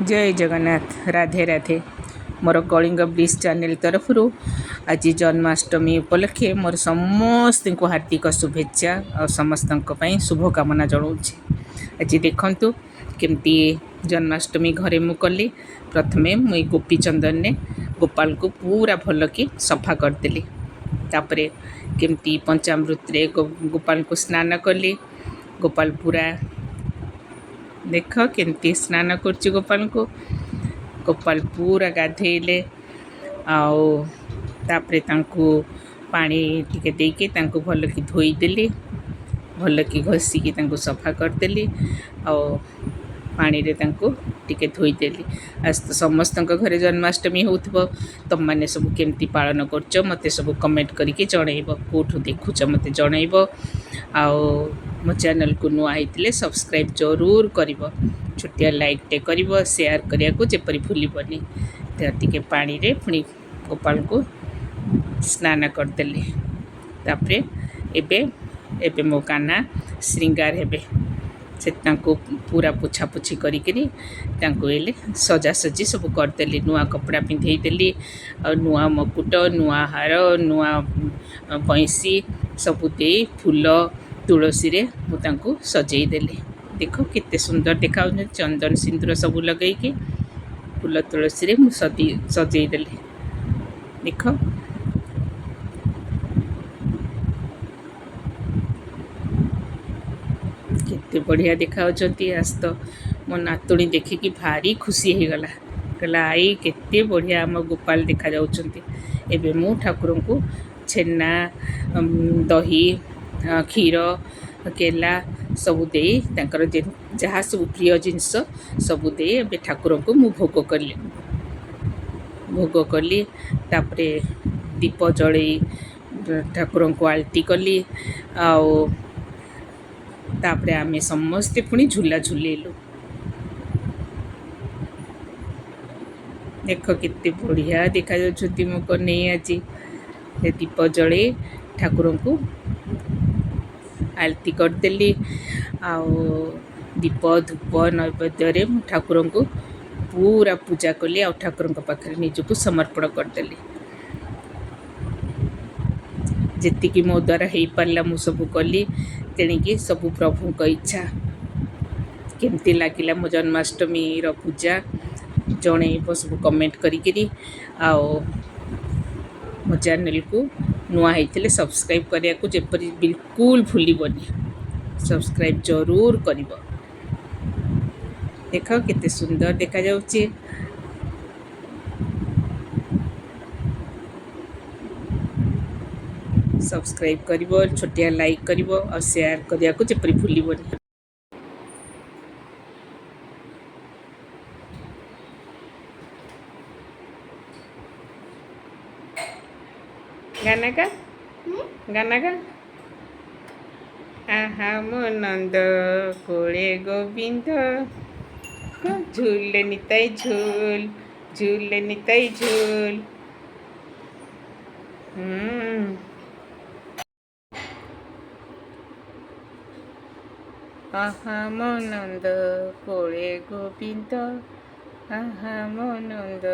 जय जगन्नाथ राधे राधे मोर Kalinga bliss channel तरफ आज जन्माष्टमी उपलक्षे मोर समस्त को हार्दिक शुभेच्छा और समस्त शुभकामना जनाऊँगी। आज देखु केमती जन्माष्टमी घरे मु कली। प्रथमे मुई गोपी चंदन ने गोपाल को पूरा भल कि सफा करदेली। तापरे केमती पंचामृत रे गोपाल को स्नान कली। गोपाल पूरा देख केमती स्नान कर गोपाल को गोपाल पूरा गाधेले आउे पानी टिके देके भल कि धोईदेली। भल कि घसीकी सफा करदेली और पानी रे टिके धोईदेली। आज तो समस्त घरे जन्माष्टमी होउथबो। तुम माने सब केमती पालन करछ मते सब कमेंट करके जनइबो। कोठु देखुछ मते जनइबो। आउ मो चैनल को नुआ होइतिले सब्सक्राइब जरूर करिवो। छोटिया लाइक टे करिवो, शेयर करिया को जेपरि भूलिबनी। टिके पानी रे पुणी गोपाल को स्नान करदेली। तापरे एबे मो कान्हा श्रृंगार हेबे। से पूरा पोछा पोछी करी सजासजी सब करदेली। नुआ कपड़ा पिंधेदेली और नुआ मकुट, नुआ हार, नुआ बैंसी सब दे फूल तुलसी रे मु सजेदेली। देख केते सुंदर देखा चंदन सिंदूर सब लगेगी फूल तुलसी रे सजेदेली। देख केते बढ़िया देखा। आज तो मो नातुणी देखिकी भारी खुशी हो गला। कहला आई केते बढ़िया आम गोपाल देखा जाउछंती। एबे मु ठाकुर को छेना, दही, क्षीर, केला सबु दे जहाँ सब प्रिय जिनस सबु दे एबे ठाकुर को मु भोग कली। तापरे दीप जले ठाकुर को आलती कली। तापरे आमे समस्ते पुणी झूला झूलेलु। देख केते बढ़िया देखा जाउछंती मो कन्हैया आज दीप जले ठाकुर को आलती करदेली। दीप धूप नैवेद्य ठाकुर को पूरा पूजा कली। आ ठाकुर पाखे निजको समर्पण करदेली। जेतिकी मो द्वारा हो पारा मु सब कली। तेणिकी सब प्रभु का इच्छा। केमती लगिला मो जन्माष्टमी पूजा जनइब सब कमेंट करी। मो चैनल को नुआ होइतिले सब्सक्राइब करिया को जेपरि बिल्कुल भूलिबनी। सब्सक्राइब जरूर करिवो। देख केते सुंदर देखा जाउची। सब्सक्राइब करिवो, छोटिया लाइक करिवो और शेयर करिया को जेपरि भूलिबनी। गाना का आहा मो नंद कोले गोविंद झूले निताई झूल, झूले निताई झूल। आहा मो नंद कोले गोविंद, आहा मो नंद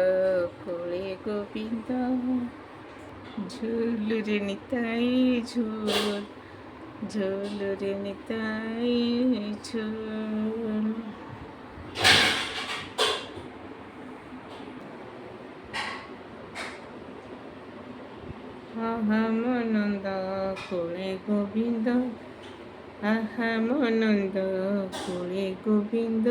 कोले गोविंद झूल रे निताई झूल, झूल रे निताई झूल। आहा मो नंद कोले गोविंद, आहा मो नंद कोले गोविंद।